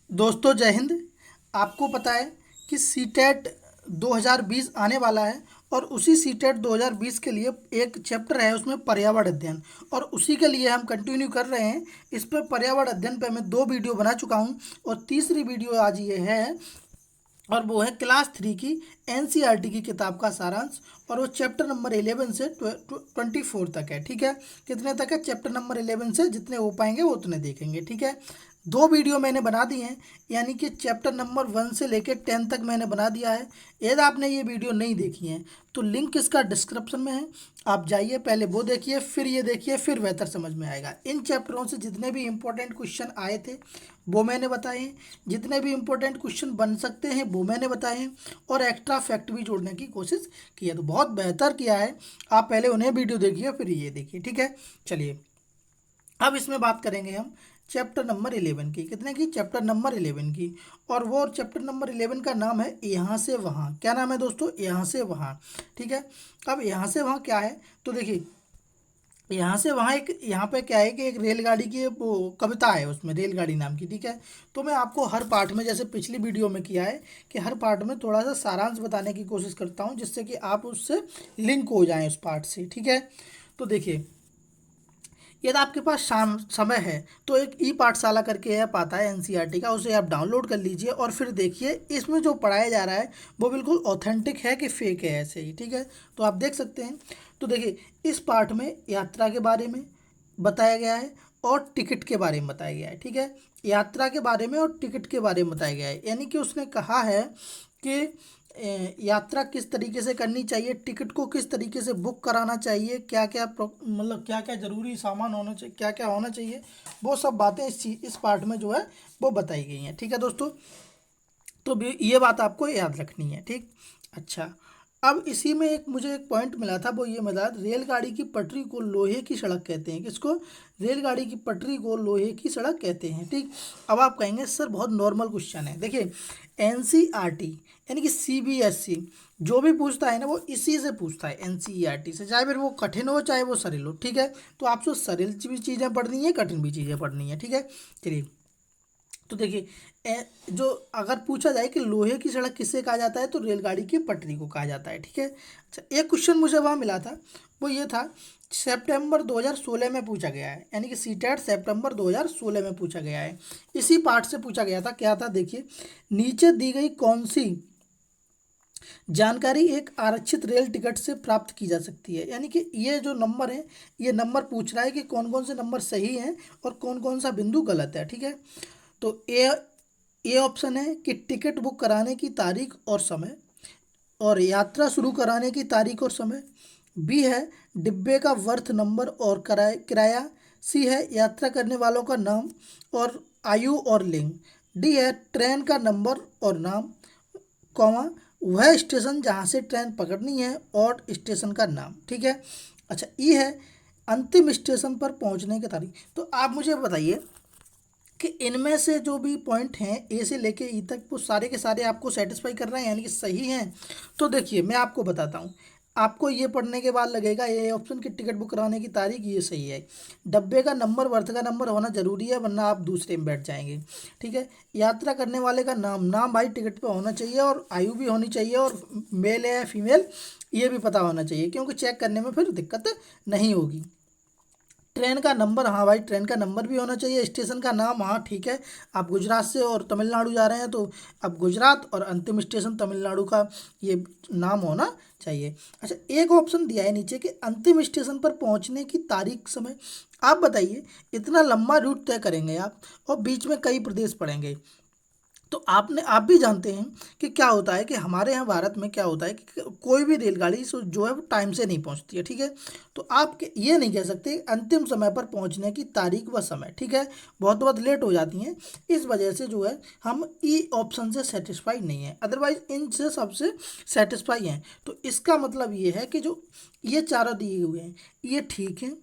दोस्तों जय हिंद। आपको पता है कि सीटेट 2020 आने वाला है और उसी सीटेट 2020 के लिए एक चैप्टर है उसमें पर्यावरण अध्ययन, और उसी के लिए हम कंटिन्यू कर रहे हैं। इस पर पर्यावरण अध्ययन पे मैं 2 वीडियो बना चुका हूं और तीसरी वीडियो आज ये है, और वो है क्लास 3 की एनसीईआरटी की किताब का सारांश। और वो चैप्टर नंबर 11 से 24 तक है। ठीक है, कितने तक है? चैप्टर नंबर 11 से जितने हो पाएंगे वो उतने देखेंगे। ठीक है, 2 वीडियो मैंने बना दी हैं, यानी कि चैप्टर नंबर 1 से लेकर 10 तक मैंने बना दिया है। यदि आपने ये वीडियो नहीं देखी है तो लिंक इसका डिस्क्रिप्शन में है, आप जाइए, पहले वो देखिए, फिर ये देखिए, फिर बेहतर समझ में आएगा। इन चैप्टरों से जितने भी इंपॉर्टेंट क्वेश्चन आए थे वो मैंने बताए हैं, जितने भी इंपॉर्टेंट क्वेश्चन बन सकते हैं वो मैंने बताए हैं, और एक्स्ट्रा फैक्ट भी जोड़ने की कोशिश की है। तो बहुत बेहतर किया है, आप पहले उन्हें वीडियो देखिए फिर ये देखिए। ठीक है, चलिए अब इसमें बात करेंगे हम चैप्टर नंबर 11 की। कितने की? चैप्टर नंबर 11 की। और वो चैप्टर नंबर 11 का नाम है यहाँ से वहाँ। क्या नाम है दोस्तों? यहाँ से वहाँ। ठीक है, अब यहाँ से वहाँ क्या है? तो देखिए, यहाँ से वहाँ एक, यहाँ पे क्या है कि एक रेलगाड़ी की वो कविता है उसमें, रेलगाड़ी नाम की। ठीक है, तो मैं आपको हर पार्ट में, जैसे पिछली वीडियो में किया है, कि हर पार्ट में थोड़ा सा सारांश बताने की कोशिश करता हूँ जिससे कि आप उससे लिंक हो जाएं उस पार्ट से। ठीक है, तो देखिए, यदि आपके पास शाम समय है तो एक ई पाठशाला करके ऐप आता है एनसीईआरटी का, उसे आप डाउनलोड कर लीजिए और फिर देखिए इसमें जो पढ़ाया जा रहा है वो बिल्कुल ऑथेंटिक है कि फेक है, ऐसे ही। ठीक है, तो आप देख सकते हैं। तो देखिए, इस पार्ट में यात्रा के बारे में बताया गया है और टिकट के बारे में बताया गया है। ठीक है, यात्रा के बारे में और टिकट के बारे में बताया गया है, यानी कि उसने कहा है कि यात्रा किस तरीके से करनी चाहिए, टिकट को किस तरीके से बुक कराना चाहिए, क्या क्या मतलब क्या क्या ज़रूरी सामान होना चाहिए, क्या क्या होना चाहिए, वो सब बातें इस पार्ट में जो है वो बताई गई हैं। ठीक है दोस्तों, तो ये बात आपको याद रखनी है। ठीक, अच्छा, अब इसी में एक मुझे एक पॉइंट मिला था, वो ये मिला, रेलगाड़ी की पटरी को लोहे की सड़क कहते हैं। किसको? रेलगाड़ी की पटरी को लोहे की सड़क कहते हैं। ठीक, अब आप कहेंगे सर बहुत नॉर्मल क्वेश्चन है। देखिए, एनसीईआरटी यानी कि सीबीएसई जो भी पूछता है ना वो इसी से पूछता है, एनसीईआरटी से, चाहे फिर वो कठिन हो चाहे वो सरल हो। ठीक है, तो आपको सरल भी चीज़ें पढ़नी है, कठिन भी चीज़ें पढ़नी है। ठीक है, चलिए, तो देखिए, जो अगर पूछा जाए कि लोहे की सड़क किसे कहा जाता है तो रेलगाड़ी की पटरी को कहा जाता है। ठीक है, अच्छा, एक क्वेश्चन मुझे वहाँ मिला था, वो ये था, सितंबर 2016 में पूछा गया है, यानी कि सीटेट सितंबर 2016 में पूछा गया है। इसी पार्ट से पूछा गया था। क्या था? देखिए, नीचे दी गई कौन सी जानकारी एक आरक्षित रेल टिकट से प्राप्त की जा सकती है, यानी कि ये जो नंबर है, ये नंबर पूछ रहा है कि कौन कौन से नंबर सही हैं और कौन कौन सा बिंदु गलत है। ठीक है, तो ए ऑप्शन है कि टिकट बुक कराने की तारीख और समय, और यात्रा शुरू कराने की तारीख और समय। बी है डिब्बे का वर्थ नंबर और किराया। सी है यात्रा करने वालों का नाम और आयु और लिंग। डी है ट्रेन का नंबर और नाम, कॉमा, वह स्टेशन जहाँ से ट्रेन पकड़नी है और स्टेशन का नाम। ठीक है, अच्छा, ई है अंतिम स्टेशन पर पहुँचने की तारीख। तो आप मुझे बताइए कि इनमें से जो भी पॉइंट हैं ए से लेके ई तक, वो सारे के सारे आपको सेटिस्फाई कर रहे हैं, यानी कि सही हैं। तो देखिए, मैं आपको बताता हूँ, आपको ये पढ़ने के बाद लगेगा ये ऑप्शन की टिकट बुक कराने की तारीख ये सही है। डब्बे का नंबर, वर्थ का नंबर होना जरूरी है, वरना आप दूसरे में बैठ जाएंगे। ठीक है, यात्रा करने वाले का नाम, नाम भाई टिकट पे होना चाहिए, और आयु भी होनी चाहिए, और मेल है या फीमेल ये भी पता होना चाहिए, क्योंकि चेक करने में फिर दिक्कत नहीं होगी। ट्रेन का नंबर, हाँ भाई, ट्रेन का नंबर भी होना चाहिए। स्टेशन का नाम, हाँ ठीक है, आप गुजरात से और तमिलनाडु जा रहे हैं तो अब गुजरात और अंतिम स्टेशन तमिलनाडु का ये नाम होना चाहिए। अच्छा, एक ऑप्शन दिया है नीचे कि अंतिम स्टेशन पर पहुंचने की तारीख, समय। आप बताइए, इतना लंबा रूट तय करेंगे आप और बीच में कई प्रदेश पड़ेंगे, तो आप भी जानते हैं कि क्या होता है, कि हमारे यहाँ भारत में क्या होता है कि कोई भी रेलगाड़ी जो है वो टाइम से नहीं पहुँचती है। ठीक है, तो आप ये नहीं कह सकते अंतिम समय पर पहुँचने की तारीख व समय। ठीक है, बहुत बहुत लेट हो जाती हैं, इस वजह से जो है हम ई ऑप्शन से सेटिस्फाई नहीं है, अदरवाइज इनसे सबसे सेटिस्फाई हैं। तो इसका मतलब ये है कि जो ये चारों दिए हुए हैं ये ठीक है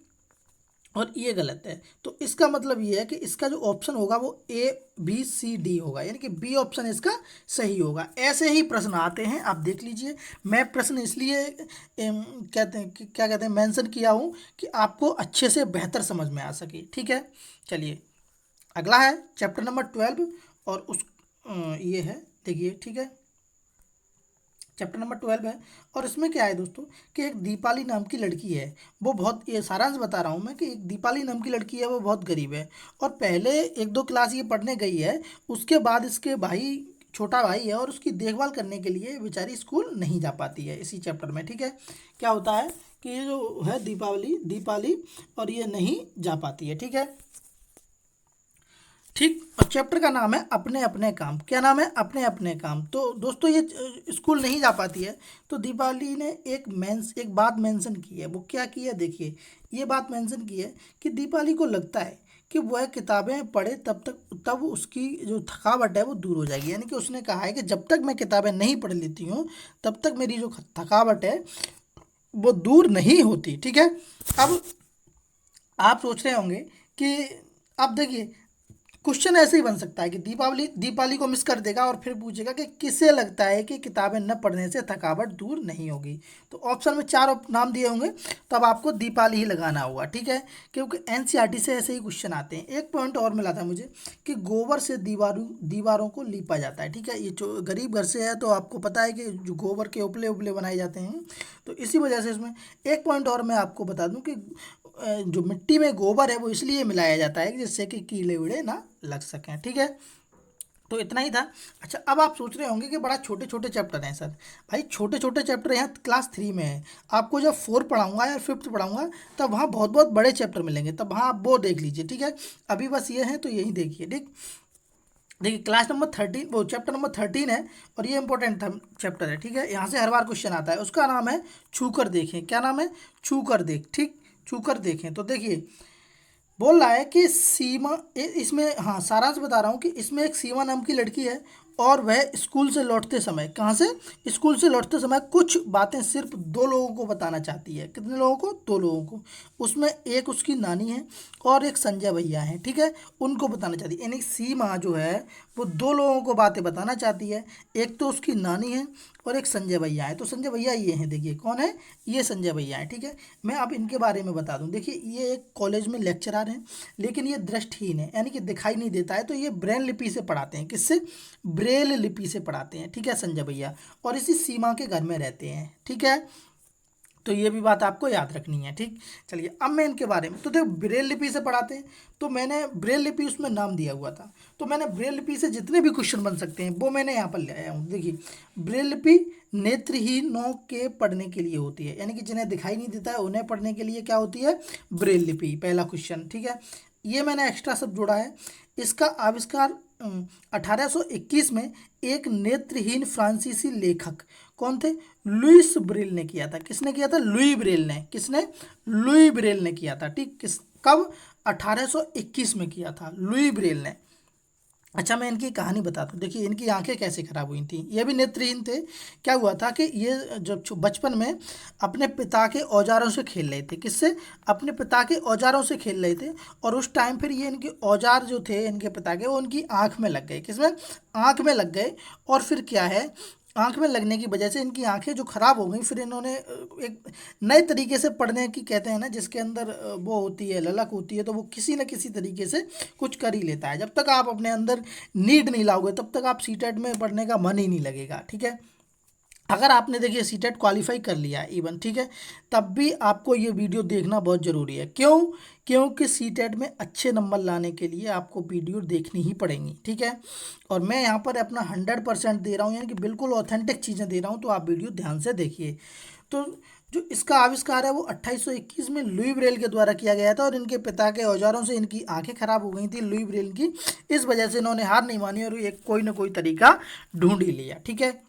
और ये गलत है, तो इसका मतलब ये है कि इसका जो ऑप्शन होगा वो ए बी सी डी होगा, यानी कि बी ऑप्शन इसका सही होगा। ऐसे ही प्रश्न आते हैं, आप देख लीजिए। मैं प्रश्न इसलिए कहते हैं कि क्या कहते हैं मेंशन किया हूँ कि आपको अच्छे से बेहतर समझ में आ सके। ठीक है, चलिए, अगला है चैप्टर नंबर 12 और उस ये है, देखिए, ठीक है, चैप्टर नंबर 12 है। और इसमें क्या है दोस्तों कि एक दीपाली नाम की लड़की है, वो बहुत, ये सारांश बता रहा हूँ मैं कि एक दीपाली नाम की लड़की है, वो बहुत गरीब है और पहले एक दो क्लास ये पढ़ने गई है। उसके बाद इसके भाई, छोटा भाई है और उसकी देखभाल करने के लिए बेचारी स्कूल नहीं जा पाती है इसी चैप्टर में, ठीक है। क्या होता है कि ये जो है दीपावली दीपाली और ये नहीं जा पाती है, ठीक है, ठीक। और चैप्टर का नाम है अपने अपने काम। क्या नाम है? अपने अपने काम। तो दोस्तों ये स्कूल नहीं जा पाती है, तो दीपाली ने एक बात मेंशन की है। वो क्या की है? देखिए, ये बात मेंशन की है कि दीपाली को लगता है कि वह किताबें पढ़े तब उसकी जो थकावट है वो दूर हो जाएगी। यानी कि उसने कहा है कि जब तक मैं किताबें नहीं पढ़ लेती हूँ तब तक मेरी जो थकावट है वो दूर नहीं होती, ठीक है। अब आप सोच रहे होंगे कि, अब देखिए, क्वेश्चन ऐसे ही बन सकता है कि दीपावली दीपाली को मिस कर देगा और फिर पूछेगा कि किसे लगता है कि किताबें न पढ़ने से थकावट दूर नहीं होगी। तो ऑप्शन में चार नाम दिए होंगे, तो अब आपको दीपाली ही लगाना होगा, ठीक है, क्योंकि एनसीईआरटी से ऐसे ही क्वेश्चन आते हैं। एक पॉइंट और मिला था मुझे कि गोबर से दीवारों दीवारों को लीपा जाता है, ठीक है। ये जो गरीब घर से है तो आपको पता है कि जो गोबर के उपले उपले बनाए जाते हैं, तो इसी वजह से इसमें एक पॉइंट और मैं आपको बता दूं कि जो मिट्टी में गोबर है वो इसलिए मिलाया जाता है कि जिससे कि कीड़े वीड़े ना लग सकें, ठीक है। तो इतना ही था। अच्छा, अब आप सोच रहे होंगे कि बड़ा छोटे छोटे चैप्टर हैं सर। भाई छोटे छोटे चैप्टर यहाँ क्लास 3 में है। आपको जब 4 पढ़ाऊंगा या 5th पढ़ाऊंगा तब वहाँ बहुत बहुत बड़े चैप्टर मिलेंगे, तब वहाँ आप वो देख लीजिए, ठीक है। अभी बस ये है तो यही देखिए, ठीक। देखिए क्लास नंबर 13, वो चैप्टर नंबर 13 है और ये इंपॉर्टेंट था चैप्टर है, ठीक है। यहाँ से हर बार क्वेश्चन आता है। उसका नाम है छू कर देखें। क्या नाम है? छू कर देख, ठीक, छू कर देखें। तो देखिए, बोल रहा है कि सीमा इसमें, हाँ, सारांश बता रहा हूँ कि इसमें एक सीमा नाम की लड़की है और वह स्कूल से लौटते समय, कहाँ से? स्कूल से लौटते समय कुछ बातें सिर्फ दो लोगों को बताना चाहती है। कितने लोगों को? दो लोगों को। उसमें एक उसकी नानी है और एक संजय भैया हैं, ठीक है। उनको बताना चाहती है, यानी सीमा जो है वो दो लोगों को बातें बताना चाहती है। एक तो उसकी नानी है और एक संजय भैया है। तो संजय भैया ये हैं, देखिए कौन है? ये संजय भैया है, ठीक है। मैं अब इनके बारे में बता दूं। देखिए, ये एक कॉलेज में लेक्चरर हैं, लेकिन ये दृष्टिहीन है, यानी कि दिखाई नहीं देता है। तो ये ब्रेल लिपि से पढ़ाते हैं। किससे? ब्रेल लिपि से पढ़ाते हैं, ठीक है, संजय भैया। और इसी सीमा के घर में रहते हैं, ठीक है। तो ये भी बात आपको याद रखनी है, ठीक। चलिए, अब मैं इनके बारे में, तो देखो ब्रेल लिपि से पढ़ाते हैं, तो मैंने ब्रेल लिपि उसमें नाम दिया हुआ था। तो मैंने ब्रेल लिपि से जितने भी क्वेश्चन बन सकते हैं वो मैंने यहाँ पर ले आया हूँ। देखिए, ब्रेल लिपि नेत्रहीनों के पढ़ने के लिए होती है, यानी कि जिन्हें दिखाई नहीं देता है उन्हें पढ़ने के लिए क्या होती है? ब्रेल लिपि। पहला क्वेश्चन, ठीक है। ये मैंने एक्स्ट्रा सब जोड़ा है। इसका आविष्कार 1821 में एक नेत्रहीन फ्रांसीसी लेखक, कौन थे? लुइस ब्रेल ने किया था। किसने किया था? लुई ब्रेल ने। किसने? लुई ब्रेल ने किया था, ठीक। कब? 1821 में किया था लुई ब्रेल ने। अच्छा, मैं इनकी कहानी बताता हूँ। देखिए, इनकी आंखें कैसे खराब हुई थी। ये भी नेत्रहीन थे। क्या हुआ था कि ये जब बचपन में अपने पिता के औजारों से खेल रहे थे। किससे? अपने पिता के औजारों से खेल रहे थे और उस टाइम फिर ये इनके औजार जो थे इनके पिता के, वो उनकी आंख में लग गए। किसमें? आंख में लग गए। और फिर क्या है, आंख में लगने की वजह से इनकी आंखें जो खराब हो गई, फिर इन्होंने एक नए तरीके से पढ़ने की, कहते हैं ना, जिसके अंदर वो होती है, ललक होती है, तो वो किसी न किसी तरीके से कुछ कर ही लेता है। जब तक आप अपने अंदर नीड नहीं लाओगे तब तक आप सीटेट में पढ़ने का मन ही नहीं लगेगा, ठीक है। अगर आपने, देखिए, सीटेट क्वालिफाई कर लिया है इवन, ठीक है, तब भी आपको ये वीडियो देखना बहुत ज़रूरी है। क्यों? क्योंकि सीटेट में अच्छे नंबर लाने के लिए आपको वीडियो देखनी ही पड़ेंगी, ठीक है। और मैं यहाँ पर अपना 100% दे रहा हूँ, यानी कि बिल्कुल ऑथेंटिक चीज़ें दे रहा हूँ, तो आप वीडियो ध्यान से देखिए। तो जो इसका आविष्कार है वो 2821 में लुई ब्रेल के द्वारा किया गया था और इनके पिता के औजारों से इनकी आंखें खराब हो गई थी लुई ब्रेल की। इस वजह से इन्होंने हार नहीं मानी और एक कोई ना कोई तरीका ढूंढ ही लिया, ठीक है।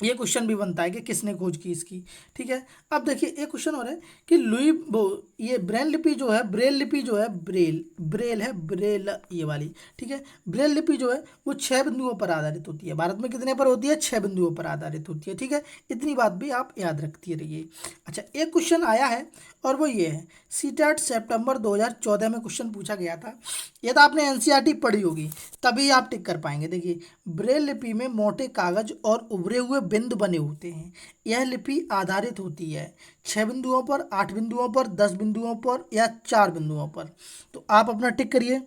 ये क्वेश्चन भी बनता है कि किसने खोज की इसकी, ठीक है। अब देखिए, एक क्वेश्चन और है कि लुई वो, ये ब्रेल लिपि जो है, ब्रेल लिपि जो है, ब्रेल ब्रेल है, ब्रेल ये वाली, ठीक है। ब्रेल लिपि जो है वो 6 बिंदुओं पर आधारित होती है। भारत में कितने पर होती है? 6 बिंदुओं पर आधारित होती है, ठीक है। इतनी बात भी आप याद रखती रहिए। अच्छा, एक क्वेश्चन आया है और वो ये है, सीटेट सितंबर 2014 में क्वेश्चन पूछा गया था। ये तो आपने एनसीईआरटी पढ़ी होगी, तभी आप टिक कर पाएंगे। देखिए, ब्रेल लिपि में मोटे कागज और उभरे हुए बिंदु बने होते हैं। यह लिपि आधारित होती है 6 बिंदुओं पर, 8 बिंदुओं पर, 10 बिंदुओं पर या 4 बिंदुओं पर। तो आप अपना टिक करिए।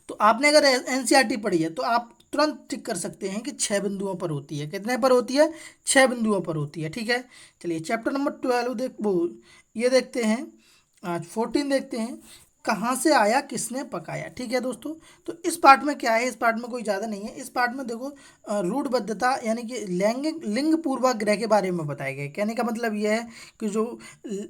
तो आपने अगर एनसीईआरटी पढ़ी है तो आप तुरंत टिक कर सकते हैं कि 6 बिंदुओं पर होती है। कितने पर होती है? 6 बिंदुओं पर होती है। ठीक है, चलिए चैप्टर नंबर 12 देख वो ये देखते हैं, आज 14 देखते हैं, कहाँ से आया किसने पकाया। ठीक है दोस्तों, तो इस पार्ट में क्या है, इस पार्ट में कोई ज़्यादा नहीं है। इस पार्ट में देखो रूढ़बद्धता यानी कि लैंगिक लिंग पूर्वाग्रह के बारे में बताया गया है। कहने का मतलब ये है कि जो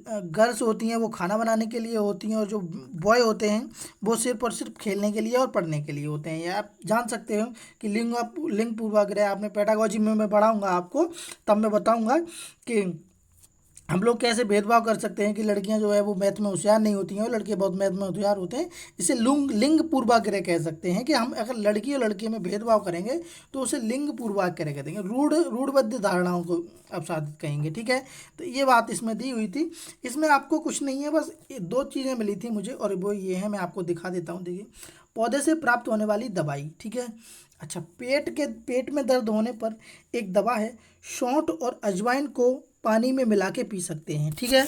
गर्ल्स होती हैं वो खाना बनाने के लिए होती हैं, और जो बॉय होते हैं वो सिर्फ और सिर्फ खेलने के लिए और पढ़ने के लिए होते हैं। ये आप जान सकते हो कि लिंग पूर्वाग्रह आपने पेडागोजी में मैं पढ़ाऊँगा आपको, तब मैं बताऊँगा कि हम लोग कैसे भेदभाव कर सकते हैं कि लड़कियां जो है वो मैथ में होशियार नहीं होती हैं और लड़के बहुत मैथ में होशियार होते हैं। इसे लिंग पूर्वाग्रह कह सकते हैं कि हम अगर लड़की और लड़के में भेदभाव करेंगे तो उसे लिंग पूर्वाग्रह कह देंगे, रूढ़बद्ध धारणाओं को अपसादित कहेंगे। ठीक है, तो ये बात इसमें दी हुई थी। इसमें आपको कुछ नहीं है, बस ये 2 चीज़ें मिली थी मुझे, और वो ये है, मैं आपको दिखा देता हूँ। देखिए, पौधे से प्राप्त होने वाली दवाई। ठीक है, अच्छा, पेट में दर्द होने पर एक दवा है, सौंठ और अजवाइन को पानी में मिला के पी सकते हैं। ठीक है,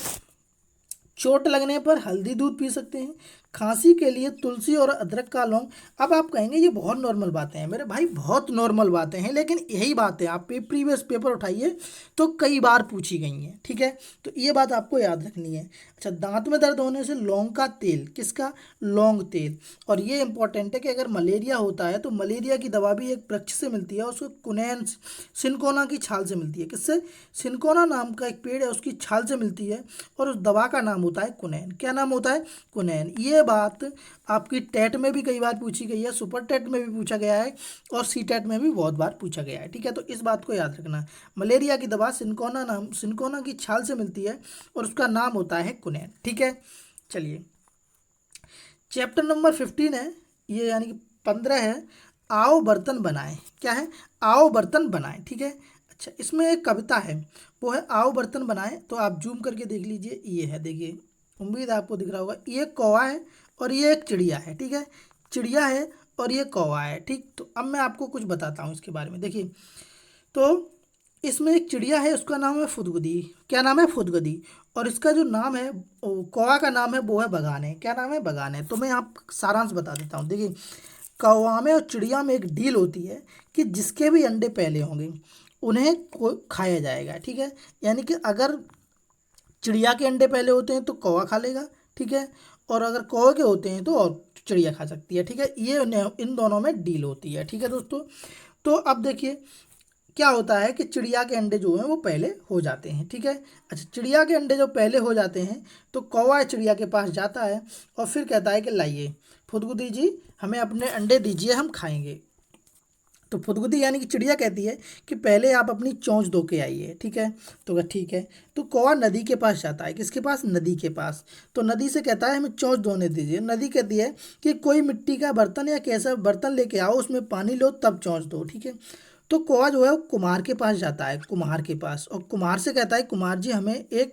चोट लगने पर हल्दी दूध पी सकते हैं, खांसी के लिए तुलसी और अदरक का लौंग। अब आप कहेंगे ये बहुत नॉर्मल बातें हैं। मेरे भाई बहुत नॉर्मल बातें हैं, लेकिन यही बातें आप प्रीवियस पेपर उठाइए तो कई बार पूछी गई हैं। ठीक है, तो ये बात आपको याद रखनी है। अच्छा, दांत में दर्द होने से लौंग का तेल, किसका? लौंग तेल। और ये इंपॉर्टेंट है कि अगर मलेरिया होता है तो मलेरिया की दवा भी एक वृक्ष से मिलती है, उसको कुनैन सिनकोना की छाल से मिलती है। किससे? सिनकोना नाम का एक पेड़ है, उसकी छाल से मिलती है, और उस दवा का नाम होता है कुनैन। क्या नाम होता है? कुनैन। ये बात आपकी टेट में भी कई बार पूछी गई है, सुपर टेट में भी पूछा गया है, और सी टेट में भी बहुत बार पूछा गया है। ठीक है, तो इस बात को याद रखना। मलेरिया की दवा सिनकोना की छाल से मिलती है, और उसका नाम होता है कुनैन। ठीक है, चलिए चैप्टर नंबर 15 है ये, यानी कि 15 है, आओ बर्तन बनाएं। क्या है? आओ बर्तन बनाएं। ठीक है, अच्छा, इसमें एक कविता है, वो है आओ बर्तन बनाएं। तो आप जूम करके देख लीजिए, ये है, देखिए, उम्मीद है आपको दिख रहा होगा। ये कौवा है और ये एक चिड़िया है। ठीक है, चिड़िया है और ये कौवा है। ठीक, तो अब मैं आपको कुछ बताता हूँ इसके बारे में। देखिए, तो इसमें एक चिड़िया है, उसका नाम है फुदगुदी। क्या नाम है? फुदगुदी। और इसका जो नाम है, कौवा का नाम है, वो है बगाने। क्या नाम है? बगाने। तो मैं आप सारांश बता देता हूँ। देखिए, कौवा में और चिड़िया में एक डील होती है कि जिसके भी अंडे पहले होंगे उन्हें खाया जाएगा। ठीक है, यानी कि अगर चिड़िया के अंडे पहले होते हैं तो कौवा खा लेगा। ठीक है, और अगर कौवे के होते हैं तो और चिड़िया खा सकती है। ठीक है, ये इन दोनों में डील होती है। ठीक है दोस्तों, तो अब देखिए क्या होता है कि चिड़िया के अंडे जो हैं वो पहले हो जाते हैं। ठीक है, अच्छा, चिड़िया के अंडे जब पहले हो जाते हैं तो कौवा चिड़िया के पास जाता है और फिर कहता है कि लाइए फुदगुदी जी, हमें अपने अंडे दीजिए, हम खाएंगे। तो फुदगुदी यानी कि चिड़िया कहती है कि पहले आप अपनी चोंच धो के आइए। ठीक है, तो कहा ठीक है। तो कौवा नदी के पास जाता है। किसके पास? नदी के पास। तो नदी से कहता है हमें चोंच धोने दीजिए। नदी कहती है कि कोई मिट्टी का बर्तन या कैसा बर्तन लेके आओ, उसमें पानी लो, तब चोंच दो। ठीक है, तो कौवा जो है वो कुम्हार के पास जाता है, कुम्हार के पास, और कुम्हार से कहता है कुम्हार जी हमें एक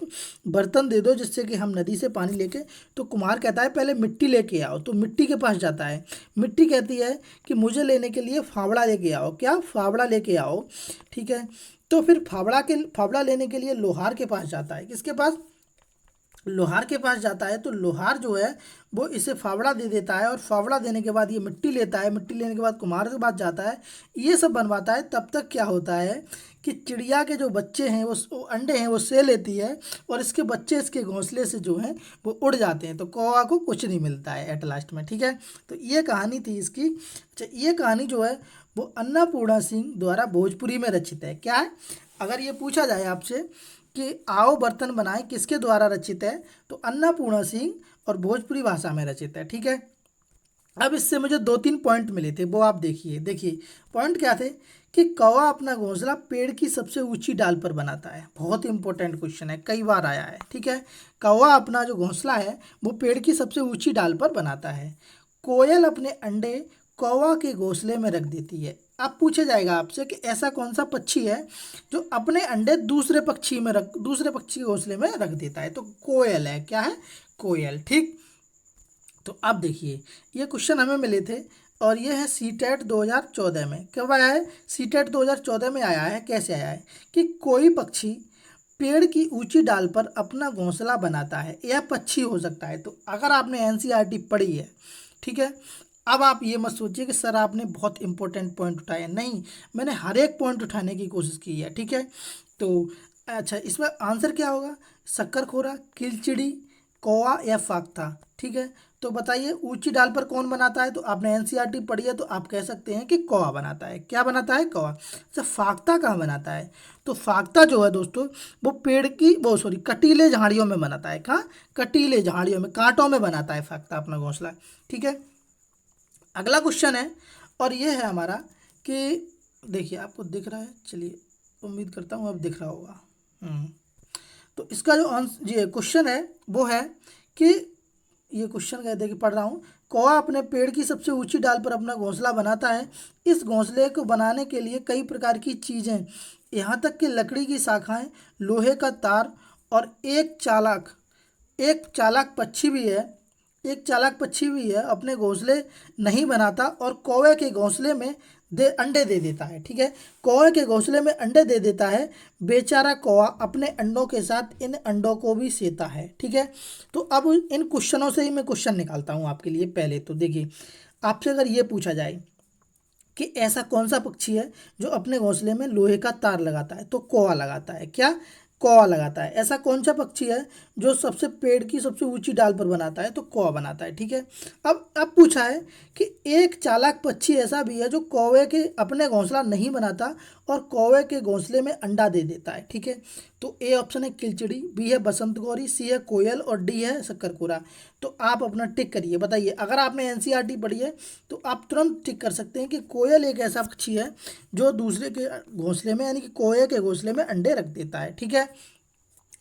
बर्तन दे दो जिससे कि हम नदी से पानी लेके। तो कुम्हार कहता है पहले मिट्टी लेके आओ। तो मिट्टी के पास जाता है। मिट्टी कहती है कि मुझे लेने के लिए फावड़ा लेके आओ। क्या? फावड़ा लेके आओ। ठीक है, तो फिर फावड़ा लेने के लिए लोहार के पास जाता है। किसके पास? लोहार के पास जाता है। तो लोहार जो है वो इसे फावड़ा दे देता है, और फावड़ा देने के बाद ये मिट्टी लेता है। मिट्टी लेने के बाद कुम्हार के पास जाता है, ये सब बनवाता है। तब तक क्या होता है कि चिड़िया के जो बच्चे हैं वो अंडे हैं वो से लेती है, और इसके बच्चे इसके घोंसले से जो हैं वो उड़ जाते हैं। तो कौवा को कुछ नहीं मिलता है एट लास्ट में। ठीक है, तो ये कहानी थी इसकी। अच्छा, ये कहानी जो है वो अन्नपूर्णा सिंह द्वारा भोजपुरी में रचित है। क्या है? अगर ये पूछा जाए आपसे कि आओ बर्तन बनाए किसके द्वारा रचित है, तो अन्नपूर्णा सिंह और भोजपुरी भाषा में रचित है। ठीक है, अब इससे मुझे 2-3 पॉइंट मिले थे, वो आप देखिए। देखिए पॉइंट क्या थे कि कौवा अपना घोंसला पेड़ की सबसे ऊंची डाल पर बनाता है। बहुत इंपॉर्टेंट क्वेश्चन है, कई बार आया है। ठीक है, कौवा अपना जो घोंसला है वो पेड़ की सबसे ऊंची डाल पर बनाता है। कोयल अपने अंडे कौवा के घोंसले में रख देती है। अब पूछा जाएगा आपसे कि ऐसा कौन सा पक्षी है जो अपने अंडे दूसरे पक्षी के घोंसले में रख देता है? तो कोयल है। क्या है? कोयल। ठीक, तो अब देखिए ये क्वेश्चन हमें मिले थे, और ये है सी टेट 2014 में। कब आया है? सी टेट 2014 में आया है। कैसे आया है कि कोई पक्षी पेड़ की ऊंची डाल पर अपना घोंसला बनाता है। यह पक्षी हो सकता है। तो अगर आपने एनसीईआरटी पढ़ी है, ठीक है, अब आप ये मत सोचिए कि सर आपने बहुत इंपॉर्टेंट पॉइंट उठाए, नहीं, मैंने हर एक पॉइंट उठाने की कोशिश की है, ठीक है। तो अच्छा, इसमें आंसर क्या होगा? शक्करखोरा, किलचिड़ी, कौवा या फाख्ता, ठीक है। तो बताइए ऊंची डाल पर कौन बनाता है? तो आपने एनसीईआरटी पढ़ी है तो आप कह सकते हैं कि कौवा बनाता है। क्या बनाता है? कौवा। अच्छा, फाख्ता कहाँ बनाता है? तो फाख्ता जो है दोस्तों, वो पेड़ की वो सॉरी कटीले झाड़ियों में बनाता है। कहाँ? कटीले झाड़ियों में, कांटों में बनाता है फाख्ता अपना घोंसला, ठीक है। अगला क्वेश्चन है और ये है हमारा कि देखिए आपको दिख रहा है, चलिए उम्मीद करता हूँ अब दिख रहा होगा। तो इसका जो आंसर ये क्वेश्चन है वो है कि ये क्वेश्चन कहते हैं कि पढ़ रहा हूँ, कौवा अपने पेड़ की सबसे ऊंची डाल पर अपना घोंसला बनाता है। इस घोंसले को बनाने के लिए कई प्रकार की चीज़ें, यहाँ तक कि लकड़ी की शाखाएं, लोहे का तार और एक चालाक पक्षी भी है, एक चालाक पक्षी भी है, अपने घोंसले नहीं बनाता और कौवे के घोंसले में अंडे दे देता है, ठीक है। कौवे के घोंसले में अंडे दे देता है। बेचारा कौवा अपने अंडों के साथ इन अंडों को भी सेता है, ठीक है। तो अब इन क्वेश्चनों से ही मैं क्वेश्चन निकालता हूँ आपके लिए। पहले तो देखिए, आपसे अगर ये पूछा जाए कि ऐसा कौन सा पक्षी है जो अपने घोंसले में लोहे का तार लगाता है? तो कौवा लगाता है। क्या? कौवा लगाता है। ऐसा कौन सा पक्षी है जो सबसे पेड़ की सबसे ऊंची डाल पर बनाता है? तो कौवा बनाता है, ठीक है। अब पूछा है कि एक चालाक पक्षी ऐसा भी है जो कौवे के अपने घोंसला नहीं बनाता और कौवे के घोंसले में अंडा दे देता है, ठीक है। तो ए ऑप्शन है किलचिड़ी, बी है बसंत गौरी, सी है कोयल और डी है शक्करखोरा। तो आप अपना टिक करिए, बताइए। अगर आपने एनसीईआरटी पढ़ी है तो आप तुरंत टिक कर सकते हैं कि कोयल एक ऐसा पक्षी है जो दूसरे के घोंसले में यानी कि कौवे के घोंसले में अंडे रख देता है, ठीक है।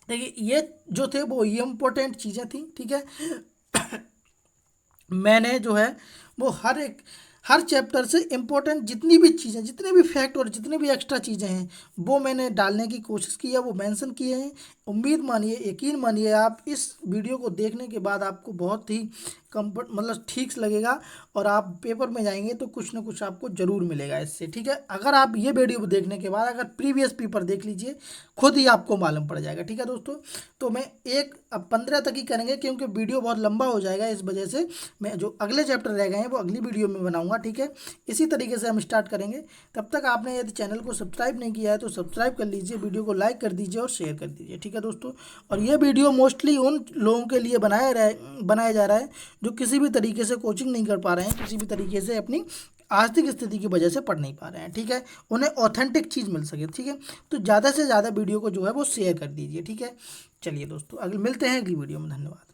देखिए ये जो थे वो ये इंपॉर्टेंट चीज़ें थी, ठीक है। मैंने जो है वो हर चैप्टर से इम्पोर्टेंट जितनी भी चीज़ें, जितने भी फैक्ट और जितने भी एक्स्ट्रा चीज़ें हैं वो मैंने डालने की कोशिश की है, वो मेंशन किए हैं। उम्मीद मानिए, यकीन मानिए, आप इस वीडियो को देखने के बाद आपको बहुत ही कंफर्ट मतलब ठीक लगेगा और आप पेपर में जाएंगे तो कुछ ना कुछ आपको ज़रूर मिलेगा इससे, ठीक है। अगर आप ये वीडियो देखने के बाद अगर प्रीवियस पेपर देख लीजिए, खुद ही आपको मालूम पड़ जाएगा, ठीक है दोस्तों। तो मैं अब 15 तक ही करेंगे क्योंकि वीडियो बहुत लंबा हो जाएगा, इस वजह से मैं जो अगले चैप्टर रह गए हैं वो अगली वीडियो में बनाऊंगा, ठीक है। इसी तरीके से हम स्टार्ट करेंगे। तब तक आपने यदि चैनल को सब्सक्राइब नहीं किया है तो सब्सक्राइब कर लीजिए, वीडियो को लाइक कर दीजिए और शेयर कर दीजिए, ठीक है दोस्तों। और ये वीडियो मोस्टली उन लोगों के लिए बनाया जा रहा है जो किसी भी तरीके से कोचिंग नहीं कर पा रहे हैं, किसी भी तरीके से अपनी आर्थिक स्थिति की वजह से पढ़ नहीं पा रहे हैं, ठीक है। उन्हें ऑथेंटिक चीज़ मिल सके, ठीक है। तो ज़्यादा से ज़्यादा वीडियो को जो है वो शेयर कर दीजिए, ठीक है। चलिए दोस्तों, अगले मिलते हैं अगली वीडियो में। धन्यवाद।